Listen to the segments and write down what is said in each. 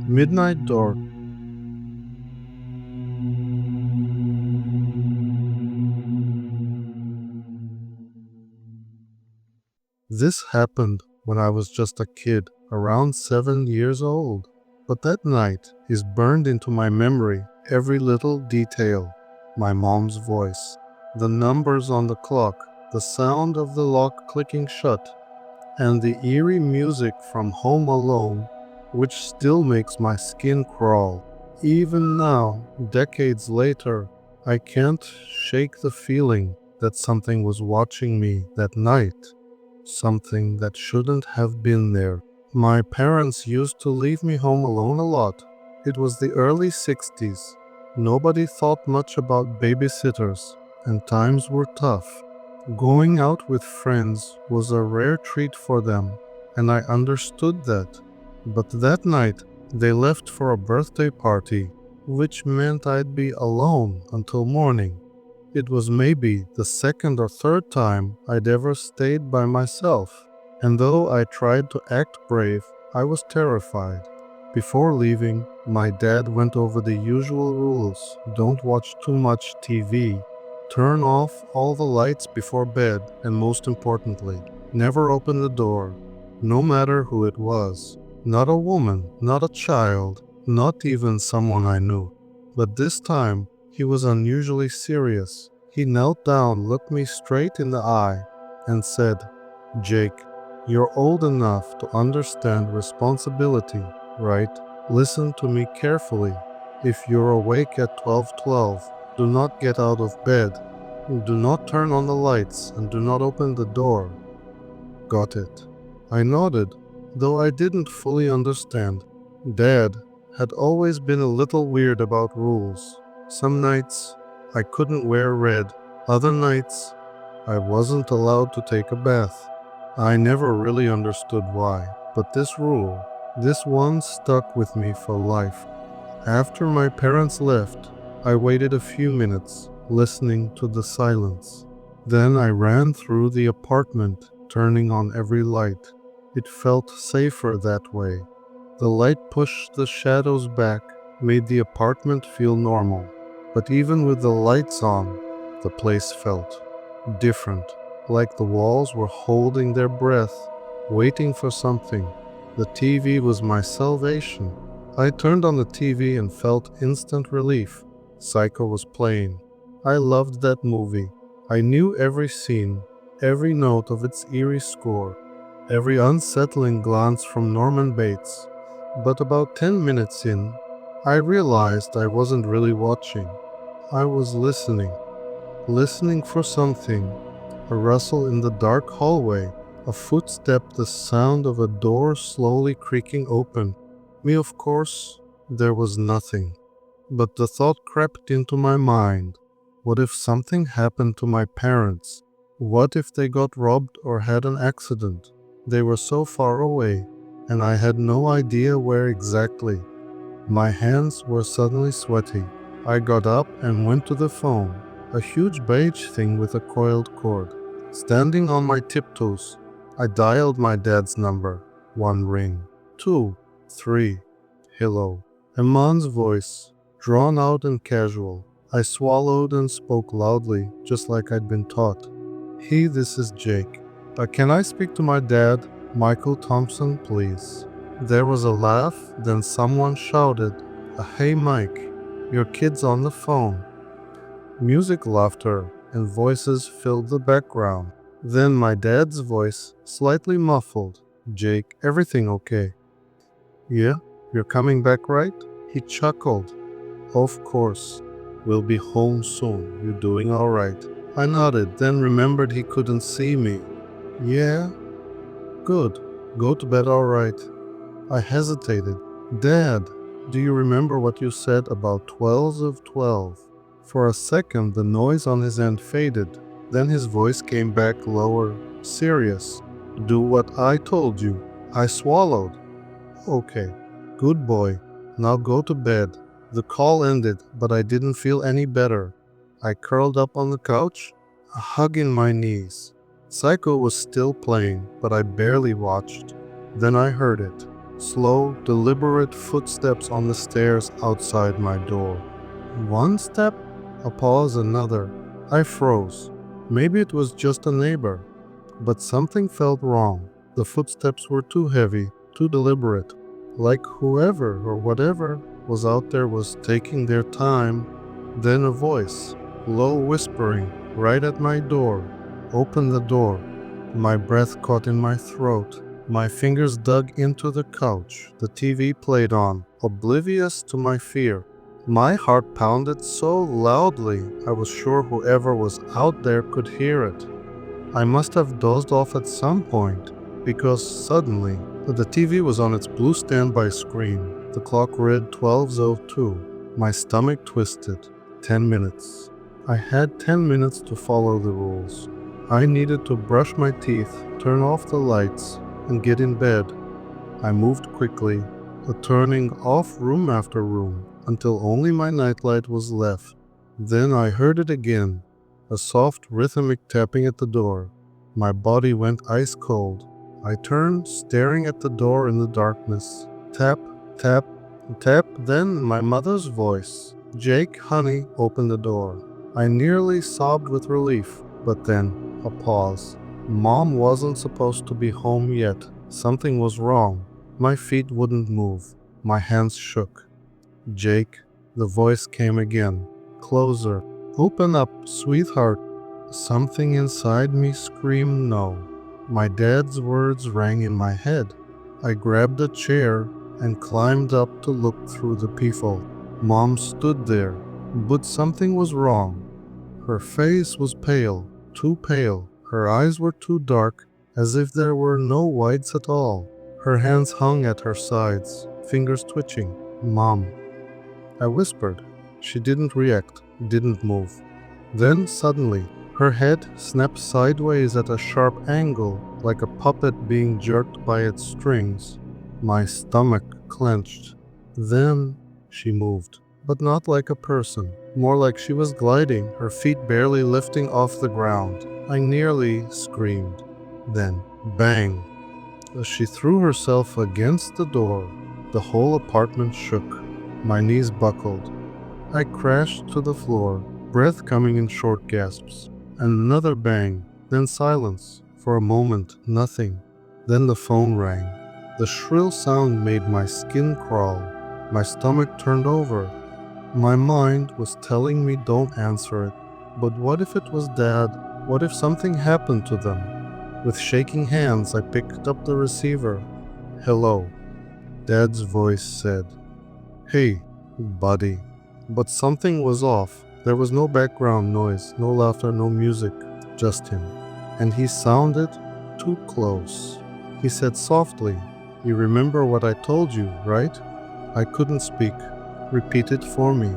Midnight Door. This happened when I was just a kid, around 7 years old. But that night is burned into my memory, every little detail. My mom's voice, the numbers on the clock, the sound of the lock clicking shut, and the eerie music from Home Alone, which still makes my skin crawl. Even now, decades later, I can't shake the feeling that something was watching me that night. Something that shouldn't have been there. My parents used to leave me home alone a lot. It was the early 60s. Nobody thought much about babysitters, and times were tough. Going out with friends was a rare treat for them, and I understood that. But that night, they left for a birthday party, which meant I'd be alone until morning. It was maybe the second or third time I'd ever stayed by myself, and though I tried to act brave, I was terrified. Before leaving, my dad went over the usual rules. Don't watch too much TV. Turn off all the lights before bed, and most importantly, never open the door, no matter who it was. Not a woman, not a child, not even someone I knew. But this time, he was unusually serious. He knelt down, looked me straight in the eye, and said, "Jake, you're old enough to understand responsibility, right? Listen to me carefully. If you're awake at 12:12, do not get out of bed. Do not turn on the lights and do not open the door." Got it. I nodded, though I didn't fully understand. Dad had always been a little weird about rules. Some nights I couldn't wear red. Other nights I wasn't allowed to take a bath. I never really understood why, but this rule, this one stuck with me for life. After my parents left, I waited a few minutes, listening to the silence. Then I ran through the apartment, turning on every light. It felt safer that way. The light pushed the shadows back, made the apartment feel normal. But even with the lights on, the place felt different, like the walls were holding their breath, waiting for something. The TV was my salvation. I turned on the TV and felt instant relief. Psycho was playing. I loved that movie. I knew every scene, every note of its eerie score, every unsettling glance from Norman Bates. But about 10 minutes in, I realized I wasn't really watching. I was listening. Listening for something. A rustle in the dark hallway. A footstep, the sound of a door slowly creaking open. Me, of course, there was nothing. But the thought crept into my mind. What if something happened to my parents? What if they got robbed or had an accident? They were so far away, and I had no idea where exactly. My hands were suddenly sweaty. I got up and went to the phone, a huge beige thing with a coiled cord. Standing on my tiptoes, I dialed my dad's number. One ring, two, three. Hello. A man's voice, drawn out and casual. I swallowed and spoke loudly, just like I'd been taught. "Hey, this is Jake. Can I speak to my dad, Michael Thompson, please?" There was a laugh, then someone shouted, "Hey Mike, your kid's on the phone." Music, laughter, and voices filled the background. Then my dad's voice, slightly muffled. "Jake, everything okay?" "Yeah, you're coming back, right?" He chuckled. "Of course. We'll be home soon. You doing all right?" I nodded, then remembered he couldn't see me. "Yeah? Good. Go to bed all right." I hesitated. "Dad, do you remember what you said about 12s of 12? For a second, the noise on his end faded. Then his voice came back lower, serious. "Do what I told you." I swallowed. "Okay. Good boy. Now go to bed." The call ended, but I didn't feel any better. I curled up on the couch, a hug in my knees. Psycho was still playing, but I barely watched. Then I heard it. Slow, deliberate footsteps on the stairs outside my door. One step, a pause, another. I froze. Maybe it was just a neighbor, but something felt wrong. The footsteps were too heavy, too deliberate, like whoever or whatever was out there was taking their time. Then a voice, low whispering, right at my door. Open the door. My breath caught in my throat. My fingers dug into the couch. The TV played on, oblivious to my fear. My heart pounded so loudly I was sure whoever was out there could hear it. I must have dozed off at some point, because suddenly the TV was on its blue standby screen. The clock read 12:02. My stomach twisted. 10 minutes. I had 10 minutes to follow the rules. I needed to brush my teeth, turn off the lights, and get in bed. I moved quickly, turning off room after room, until only my nightlight was left. Then I heard it again, a soft rhythmic tapping at the door. My body went ice cold. I turned, staring at the door in the darkness. Tap, tap, tap, then my mother's voice. "Jake, honey, open the door." I nearly sobbed with relief, but then a pause. Mom wasn't supposed to be home yet. Something was wrong. My feet wouldn't move. My hands shook. "Jake," the voice came again, closer. "Open up, sweetheart." Something inside me screamed no. My dad's words rang in my head. I grabbed a chair and climbed up to look through the peephole. Mom stood there, but something was wrong. Her face was pale, too pale. Her eyes were too dark, as if there were no whites at all. Her hands hung at her sides, fingers twitching. "Mom," I whispered. She didn't react, didn't move. Then, suddenly, her head snapped sideways at a sharp angle, like a puppet being jerked by its strings. My stomach clenched. Then she moved, but not like a person, more like she was gliding, her feet barely lifting off the ground. I nearly screamed. Then, bang! She threw herself against the door. The whole apartment shook. My knees buckled. I crashed to the floor, breath coming in short gasps. And another bang, then silence. For a moment, nothing. Then the phone rang. The shrill sound made my skin crawl. My stomach turned over. My mind was telling me don't answer it. But what if it was Dad? What if something happened to them? With shaking hands, I picked up the receiver. "Hello," Dad's voice said. "Hey, buddy." But something was off. There was no background noise, no laughter, no music, just him. And he sounded too close. He said softly, "You remember what I told you, right?" I couldn't speak. "Repeat it for me."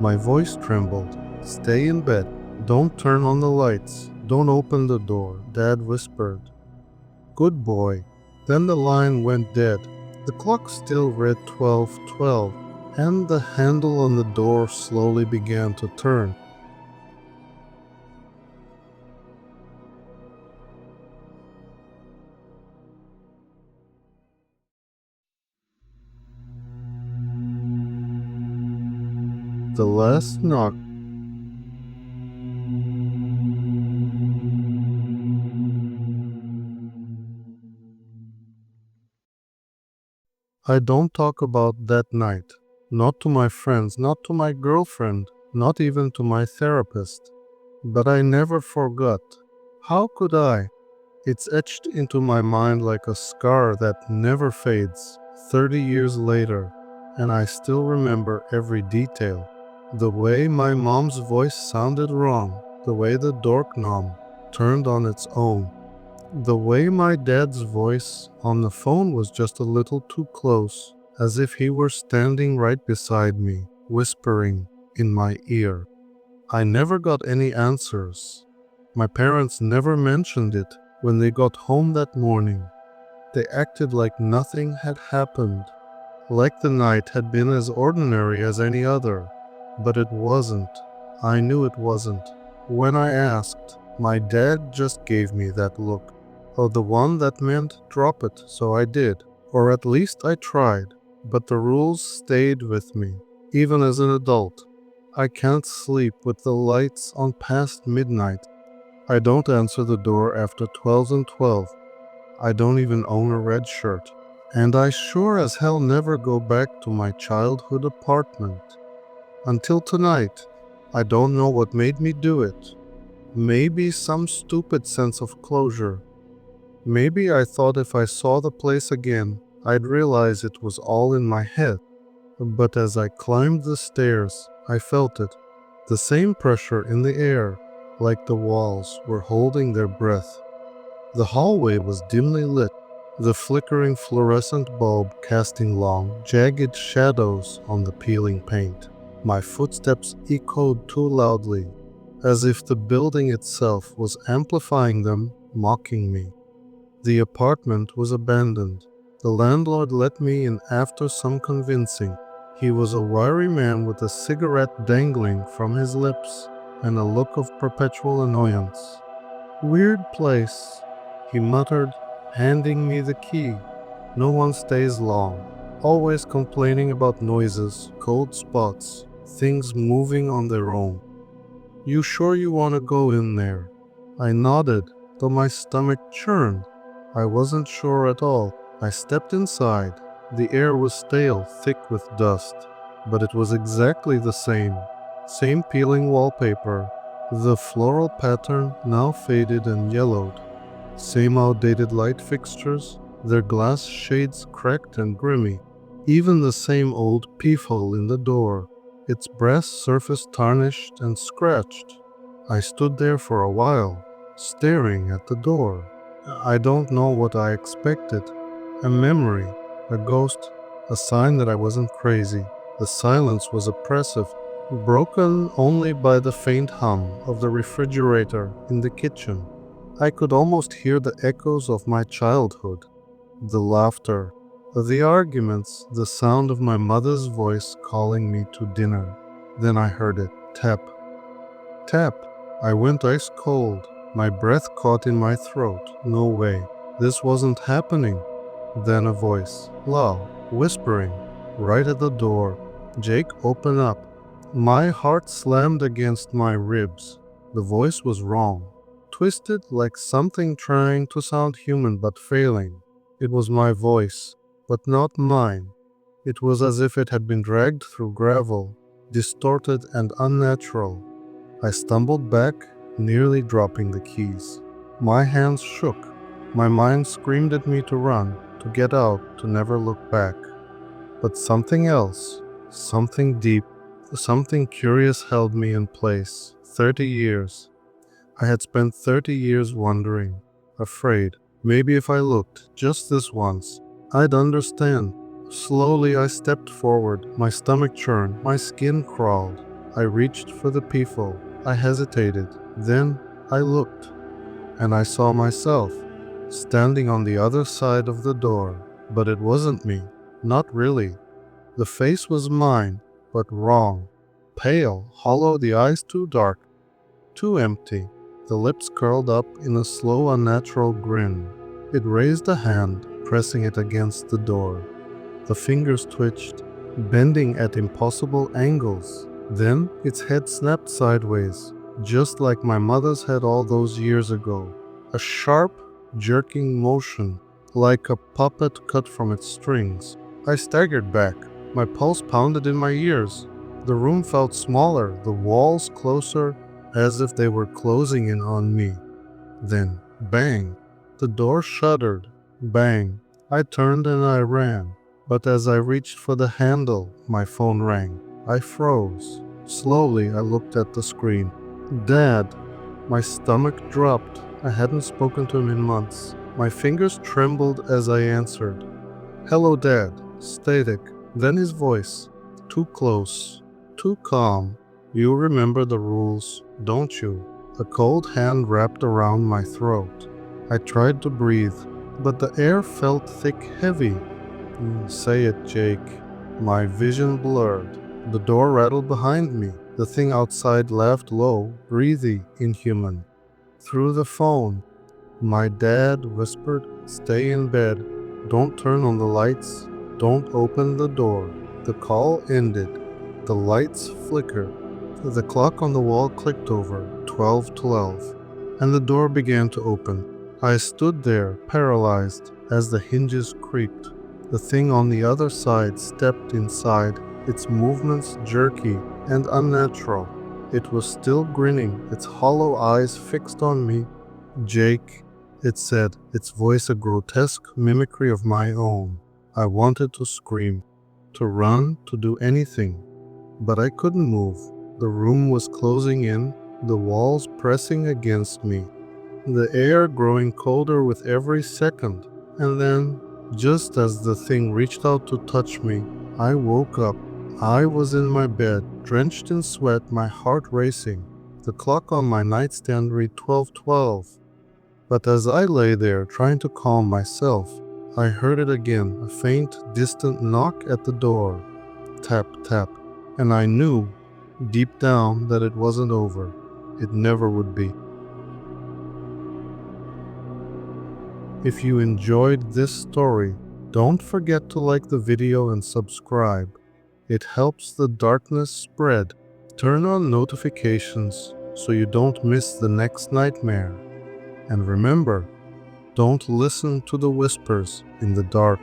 My voice trembled. "Stay in bed. Don't turn on the lights. Don't open the door," Dad whispered. "Good boy." Then the line went dead. The clock still read 12:12, and the handle on the door slowly began to turn. The last knock. I don't talk about that night. Not to my friends, not to my girlfriend, not even to my therapist. But I never forgot. How could I? It's etched into my mind like a scar that never fades, 30 years later, and I still remember every detail. The way my mom's voice sounded wrong, the way the doorknob turned on its own, the way my dad's voice on the phone was just a little too close, as if he were standing right beside me, whispering in my ear. I never got any answers. My parents never mentioned it when they got home that morning. They acted like nothing had happened, like the night had been as ordinary as any other. But it wasn't. I knew it wasn't. When I asked, my dad just gave me that look. Or the one that meant drop it, so I did. Or at least I tried, but the rules stayed with me, even as an adult. I can't sleep with the lights on past midnight. I don't answer the door after 12 and 12. I don't even own a red shirt. And I sure as hell never go back to my childhood apartment. Until tonight, I don't know what made me do it. Maybe some stupid sense of closure. Maybe I thought if I saw the place again, I'd realize it was all in my head. But as I climbed the stairs, I felt it. The same pressure in the air, like the walls were holding their breath. The hallway was dimly lit, the flickering fluorescent bulb casting long, jagged shadows on the peeling paint. My footsteps echoed too loudly, as if the building itself was amplifying them, mocking me. The apartment was abandoned. The landlord let me in after some convincing. He was a wiry man with a cigarette dangling from his lips and a look of perpetual annoyance. "Weird place," he muttered, handing me the key. "No one stays long. Always complaining about noises, cold spots, things moving on their own. You sure you want to go in there?" I nodded, though my stomach churned. I wasn't sure at all. I stepped inside. The air was stale, thick with dust, but it was exactly the same. Same peeling wallpaper, the floral pattern now faded and yellowed. Same outdated light fixtures, their glass shades cracked and grimy. Even the same old peephole in the door, its brass surface tarnished and scratched. I stood there for a while, staring at the door. I don't know what I expected. A memory, a ghost, a sign that I wasn't crazy. The silence was oppressive, broken only by the faint hum of the refrigerator in the kitchen. I could almost hear the echoes of my childhood, the laughter, the arguments, the sound of my mother's voice calling me to dinner. Then I heard it. Tap. Tap. I went ice cold, my breath caught in my throat. No way. This wasn't happening. Then a voice, low, whispering, right at the door. "Jake, open up." My heart slammed against my ribs. The voice was wrong, twisted like something trying to sound human but failing. It was my voice, but not mine. It was as if it had been dragged through gravel, distorted and unnatural. I stumbled back, nearly dropping the keys. My hands shook. My mind screamed at me to run, to get out, to never look back. But something else, something deep, something curious held me in place. 30 years. I had spent 30 years wondering, afraid. Maybe if I looked, just this once, I'd understand. Slowly I stepped forward, my stomach churned, my skin crawled. I reached for the peephole. I hesitated. Then I looked, and I saw myself, standing on the other side of the door. But it wasn't me. Not really. The face was mine, but wrong. Pale, hollow, the eyes too dark, too empty. The lips curled up in a slow, unnatural grin. It raised a hand, pressing it against the door. The fingers twitched, bending at impossible angles. Then its head snapped sideways, just like my mother's head all those years ago. A sharp, jerking motion, like a puppet cut from its strings. I staggered back. My pulse pounded in my ears. The room felt smaller, the walls closer, as if they were closing in on me. Then, bang! The door shuddered. Bang! I turned and I ran. But as I reached for the handle, my phone rang. I froze. Slowly, I looked at the screen. Dad! My stomach dropped. I hadn't spoken to him in months. My fingers trembled as I answered. "Hello, Dad." Static. Then his voice. Too close. Too calm. "You remember the rules, don't you?" A cold hand wrapped around my throat. I tried to breathe, but the air felt thick, heavy. Say it, Jake." My vision blurred. The door rattled behind me. The thing outside laughed low, breathy, inhuman. Through the phone, my dad whispered, "Stay in bed." Don't turn on the lights. Don't open the door. The call ended. The lights flickered. The clock on the wall clicked over 12:12, and the door began to open. I stood there, paralyzed, as the hinges creaked. The thing on the other side stepped inside, its movements jerky and unnatural. It was still grinning, its hollow eyes fixed on me. "Jake," it said, its voice a grotesque mimicry of my own. I wanted to scream, to run, to do anything, but I couldn't move. The room was closing in, the walls pressing against me, the air growing colder with every second. And then, just as the thing reached out to touch me, I woke up. I was in my bed, drenched in sweat, my heart racing. The clock on my nightstand read 12:12. But as I lay there trying to calm myself, I heard it again, a faint, distant knock at the door. Tap, tap. And I knew, deep down, that it wasn't over. It never would be. If you enjoyed this story, don't forget to like the video and subscribe. It helps the darkness spread. Turn on notifications so you don't miss the next nightmare. And remember, don't listen to the whispers in the dark.